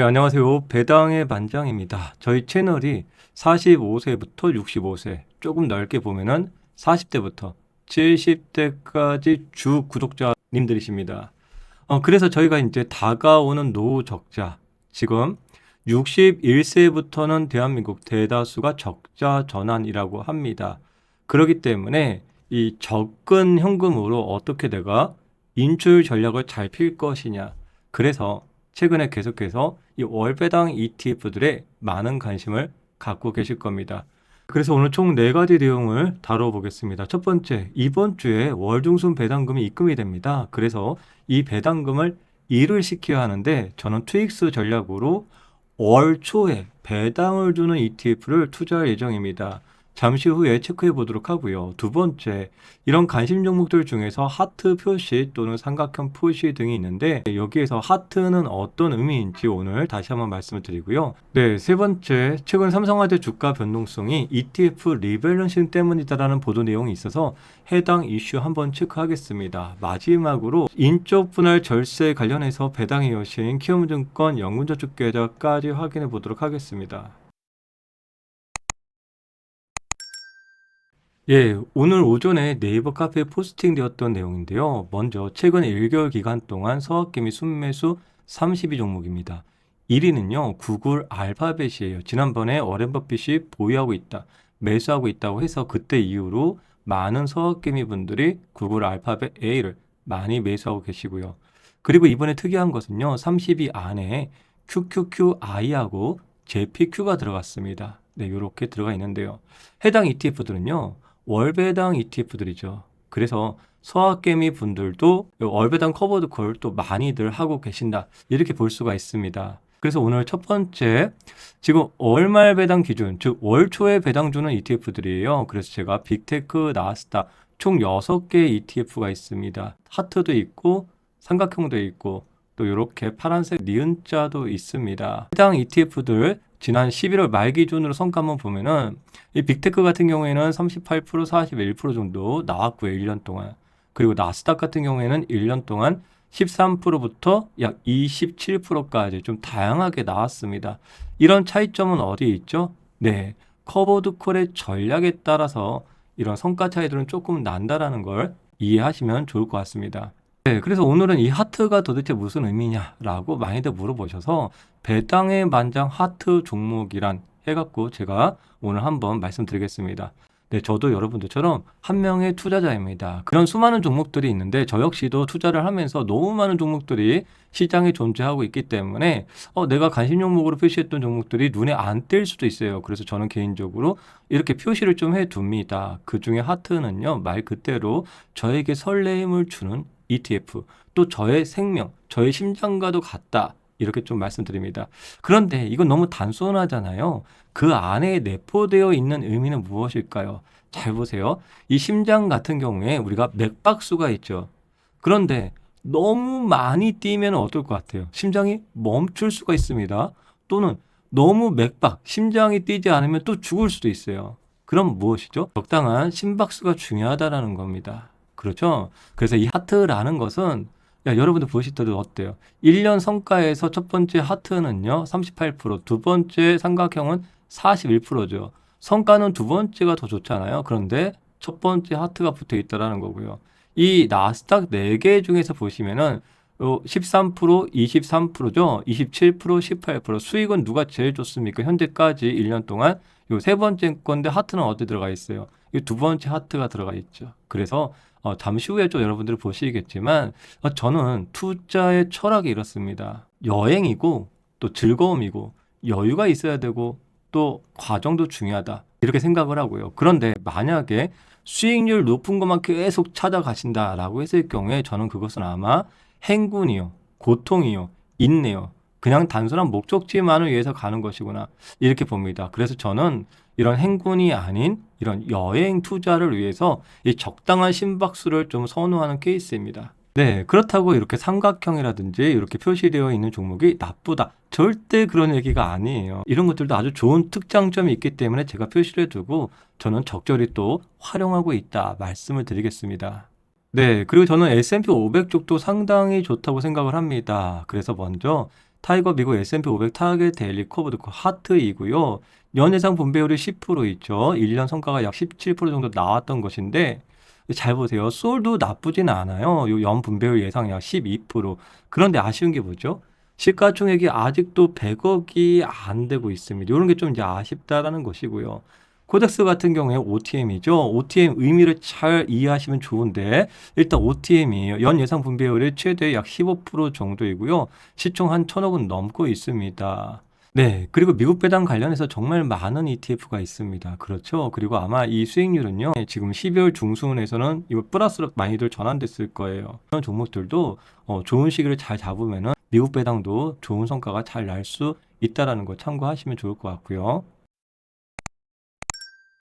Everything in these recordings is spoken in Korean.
네, 안녕하세요. 배당의 반장입니다. 저희 채널이 45세부터 65세, 조금 넓게 보면은 40대부터 70대까지 주 구독자님들이십니다. 그래서 저희가 이제 다가오는 노후 적자, 지금 61세부터는 대한민국 대다수가 적자 전환이라고 합니다. 그렇기 때문에 이 적은 현금으로 어떻게 내가 인출 전략을 잘 필 것이냐. 그래서 최근에 계속해서 이 월배당 ETF들에 많은 관심을 갖고 계실 겁니다. 그래서 오늘 총 4가지 내용을 다뤄보겠습니다. 첫 번째, 이번 주에 월중순 배당금이 입금이 됩니다. 그래서 이 배당금을 일을 시켜야 하는데 저는 트윅스 전략으로 월 초에 배당을 주는 ETF를 투자할 예정입니다. 잠시 후에 체크해 보도록 하고요. 두 번째, 이런 관심 종목들 중에서 하트 표시 또는 삼각형 표시 등이 있는데 여기에서 하트는 어떤 의미인지 오늘 다시 한번 말씀을 드리고요. 네, 세 번째, 최근 삼성화재 주가 변동성이 ETF 리밸런싱 때문이다라는 보도 내용이 있어서 해당 이슈 한번 체크하겠습니다. 마지막으로 인적 분할 절세 관련해서 배당의 여신 키움증권 영문저축 계좌까지 확인해 보도록 하겠습니다. 예, 오늘 오전에 네이버 카페에 포스팅되었던 내용인데요. 먼저 최근 1개월 기간 동안 서학개미 순매수 32 종목입니다. 1위는요, 구글 알파벳이에요. 지난번에 워렌 버핏이 보유하고 있다, 매수하고 있다고 해서 그때 이후로 많은 서학개미 분들이 구글 알파벳 A를 많이 매수하고 계시고요. 그리고 이번에 특이한 것은요, 32 안에 QQQI하고 JPQ가 들어갔습니다. 네, 이렇게 들어가 있는데요. 해당 ETF들은요, 월배당 ETF들이죠. 그래서 서학개미 분들도 월배당 커버드 콜 또 많이들 하고 계신다. 이렇게 볼 수가 있습니다. 그래서 오늘 첫 번째, 지금 월말 배당 기준, 즉 월초에 배당 주는 ETF들이에요. 그래서 제가 빅테크, 나스닥 총 6개 ETF가 있습니다. 하트도 있고 삼각형도 있고 또 이렇게 파란색 니은자도 있습니다. 해당 ETF들 지난 11월 말 기준으로 성과 한번 보면은 이 빅테크 같은 경우에는 38%, 41% 정도 나왔고요. 1년 동안. 그리고 나스닥 같은 경우에는 1년 동안 13%부터 약 27%까지 좀 다양하게 나왔습니다. 이런 차이점은 어디에 있죠? 네, 커버드 콜의 전략에 따라서 이런 성과 차이들은 조금 난다라는 걸 이해하시면 좋을 것 같습니다. 네, 그래서 오늘은 이 하트가 도대체 무슨 의미냐라고 많이들 물어보셔서 배당의 반장 하트 종목이란 해갖고 제가 오늘 한번 말씀드리겠습니다. 네, 저도 여러분들처럼 한 명의 투자자입니다. 그런 수많은 종목들이 있는데 저 역시도 투자를 하면서 너무 많은 종목들이 시장에 존재하고 있기 때문에 내가 관심 종목으로 표시했던 종목들이 눈에 안 띌 수도 있어요. 그래서 저는 개인적으로 이렇게 표시를 좀 해둡니다. 그 중에 하트는요, 말 그대로 저에게 설레임을 주는 ETF, 또 저의 생명, 저의 심장과도 같다. 이렇게 좀 말씀드립니다. 그런데 이건 너무 단순하잖아요. 그 안에 내포되어 있는 의미는 무엇일까요? 잘 보세요. 이 심장 같은 경우에 우리가 맥박수가 있죠. 그런데 너무 많이 뛰면 어떨 것 같아요? 심장이 멈출 수가 있습니다. 또는 너무 심장이 뛰지 않으면 또 죽을 수도 있어요. 그럼 무엇이죠? 적당한 심박수가 중요하다라는 겁니다. 그렇죠? 그래서 이 하트라는 것은 여러분들 보실 때도 어때요? 1년 성과에서 첫 번째 하트는요, 38%, 두 번째 삼각형은 41%죠. 성과는 두 번째가 더 좋잖아요. 그런데 첫 번째 하트가 붙어 있다라는 거고요. 이 나스닥 4개 중에서 보시면은 13%, 23%죠. 27%, 18%. 수익은 누가 제일 좋습니까? 현재까지 1년 동안 요 세 번째 건데 하트는 어디 들어가 있어요? 이 두 번째 하트가 들어가 있죠. 그래서 잠시 후에 좀 여러분들이 보시겠지만 저는 투자의 철학이 이렇습니다. 여행이고 또 즐거움이고 여유가 있어야 되고 또 과정도 중요하다. 이렇게 생각을 하고요. 그런데 만약에 수익률 높은 것만 계속 찾아가신다라고 했을 경우에 저는 그것은 아마 행군이요, 고통이요, 인내요. 그냥 단순한 목적지만을 위해서 가는 것이구나. 이렇게 봅니다. 그래서 저는 이런 행군이 아닌 이런 여행 투자를 위해서 이 적당한 심박수를 좀 선호하는 케이스입니다. 네, 그렇다고 이렇게 삼각형이라든지 이렇게 표시되어 있는 종목이 나쁘다. 절대 그런 얘기가 아니에요. 이런 것들도 아주 좋은 특장점이 있기 때문에 제가 표시를 해두고 저는 적절히 또 활용하고 있다 말씀을 드리겠습니다. 네, 그리고 저는 S&P 500 쪽도 상당히 좋다고 생각을 합니다. 그래서 먼저 타이거 미국 S&P 500 타겟 데일리 커브드 콜 하트이고요. 연예상 분배율이 10% 있죠. 1년 성과가 약 17% 정도 나왔던 것인데 잘 보세요. 솔도 나쁘진 않아요. 요 연 분배율 예상 약 12%. 그런데 아쉬운 게 뭐죠? 시가총액이 아직도 100억이 안 되고 있습니다. 이런 게 좀 이제 아쉽다라는 것이고요. 코덱스 같은 경우에 OTM이죠. OTM 의미를 잘 이해하시면 좋은데 일단 OTM이에요. 연 예상 분배율이 최대 약 15% 정도이고요. 시총 한 1,000억은 넘고 있습니다. 네, 그리고 미국 배당 관련해서 정말 많은 ETF가 있습니다. 그렇죠. 그리고 아마 이 수익률은요, 지금 12월 중순에서는 이거 플러스로 많이들 전환됐을 거예요. 그런 종목들도 좋은 시기를 잘 잡으면은 미국 배당도 좋은 성과가 잘 날 수 있다라는 거 참고하시면 좋을 것 같고요.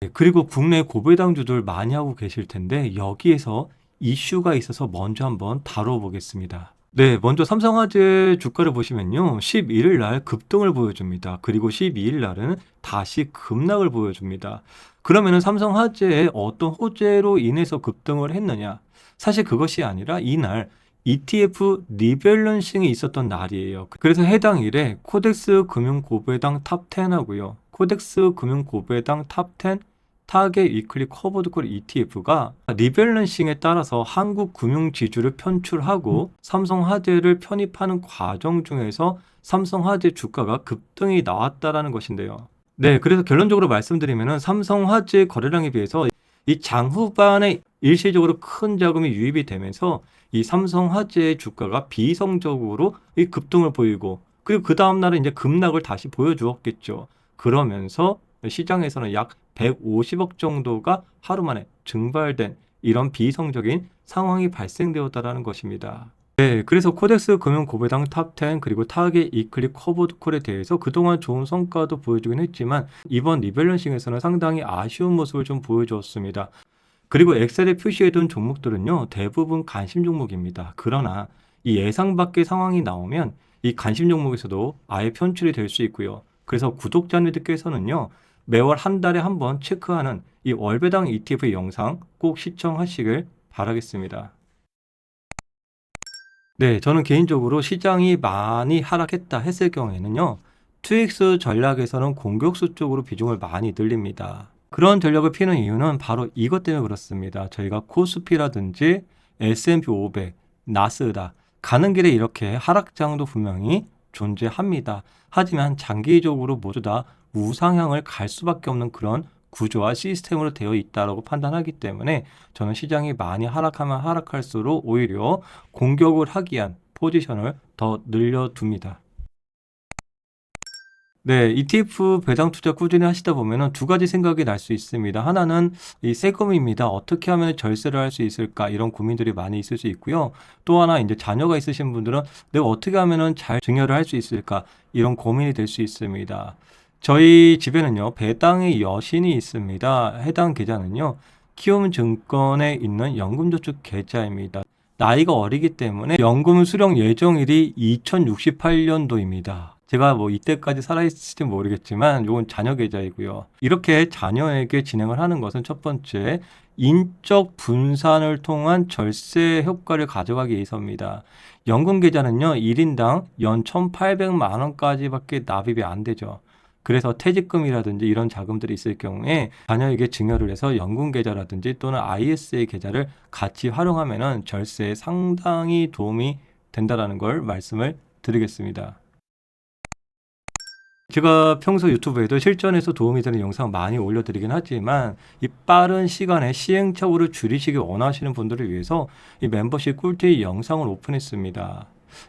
네, 그리고 국내 고배당주들 많이 하고 계실 텐데 여기에서 이슈가 있어서 먼저 한번 다뤄보겠습니다. 네, 먼저 삼성화재 주가를 보시면요. 11일 날 급등을 보여줍니다. 그리고 12일 날은 다시 급락을 보여줍니다. 그러면은 삼성화재의 어떤 호재로 인해서 급등을 했느냐? 사실 그것이 아니라 이날 ETF 리밸런싱이 있었던 날이에요. 그래서 해당 일에 코덱스 금융 고배당 탑10 하고요. 코덱스 금융 고배당 탑10 타겟 위클리 커버드 콜 ETF가 리밸런싱에 따라서 한국 금융 지주를 편출하고 삼성화재를 편입하는 과정 중에서 삼성화재 주가가 급등이 나왔다라는 것인데요. 네, 그래서 결론적으로 말씀드리면은 삼성화재 거래량에 비해서 이 장후반에 일시적으로 큰 자금이 유입이 되면서 이 삼성화재의 주가가 비이성적으로 이 급등을 보이고 그리고 그 다음날은 이제 급락을 다시 보여주었겠죠. 그러면서 시장에서는 약 150억 정도가 하루 만에 증발된 이런 비이성적인 상황이 발생되었다라는 것입니다. 네, 그래서 코덱스 금융 고배당 탑10 그리고 타겟 이클립 커버드 콜에 대해서 그동안 좋은 성과도 보여주긴 했지만 이번 리밸런싱에서는 상당히 아쉬운 모습을 좀 보여주었습니다. 그리고 엑셀에 표시해둔 종목들은요 대부분 관심 종목입니다. 그러나 이 예상 밖의 상황이 나오면 이 관심 종목에서도 아예 편출이 될 수 있고요. 그래서 구독자님들께서는요 매월 한 달에 한 번 체크하는 이 월배당 ETF 영상 꼭 시청하시길 바라겠습니다. 네, 저는 개인적으로 시장이 많이 하락했다 했을 경우에는요, 투익스 전략에서는 공격수 쪽으로 비중을 많이 늘립니다. 그런 전략을 피는 이유는 바로 이것 때문에 그렇습니다. 저희가 코스피라든지 S&P 500, 나스닥 가는 길에 이렇게 하락장도 분명히 존재합니다. 하지만 장기적으로 모두 다 우상향을 갈 수밖에 없는 그런 구조와 시스템으로 되어 있다고 판단하기 때문에 저는 시장이 많이 하락하면 하락할수록 오히려 공격을 하기 위한 포지션을 더 늘려둡니다. 네, ETF 배당 투자 꾸준히 하시다 보면은 두 가지 생각이 날 수 있습니다. 하나는 이 세금입니다. 어떻게 하면 절세를 할 수 있을까? 이런 고민들이 많이 있을 수 있고요. 또 하나 이제 자녀가 있으신 분들은 내가 어떻게 하면은 잘 증여를 할 수 있을까? 이런 고민이 될 수 있습니다. 저희 집에는요, 배당의 여신이 있습니다. 해당 계좌는요, 키움증권에 있는 연금저축 계좌입니다. 나이가 어리기 때문에 연금 수령 예정일이 2068년도입니다. 제가 뭐 이때까지 살아있을지 모르겠지만 이건 자녀 계좌이고요. 이렇게 자녀에게 진행을 하는 것은 첫 번째, 인적 분산을 통한 절세 효과를 가져가기 위해서입니다. 연금 계좌는요, 1인당 연 1,800만 원까지밖에 납입이 안 되죠. 그래서 퇴직금이라든지 이런 자금들이 있을 경우에 자녀에게 증여를 해서 연금 계좌라든지 또는 ISA 계좌를 같이 활용하면은 절세에 상당히 도움이 된다라는 걸 말씀을 드리겠습니다. 제가 평소 유튜브에도 실전에서 도움이 되는 영상 많이 올려드리긴 하지만 이 빠른 시간에 시행착오를 줄이시기 원하시는 분들을 위해서 이 멤버십 꿀팁 영상을 오픈했습니다.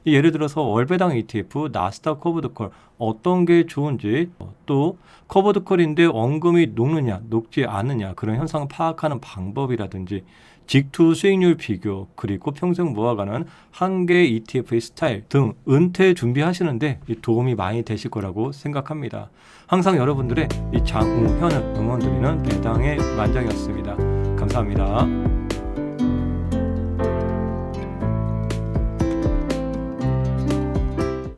예를 들어서 월배당 ETF, 나스닥 커버드콜 어떤 게 좋은지, 또 커버드콜인데 원금이 녹느냐 녹지 않느냐 그런 현상을 파악하는 방법이라든지 직투 수익률 비교, 그리고 평생 모아가는 한 개 ETF의 스타일 등 은퇴 준비하시는데 도움이 많이 되실 거라고 생각합니다. 항상 여러분들의 이 장우, 현을 응원드리는 배당의 만장이었습니다. 감사합니다.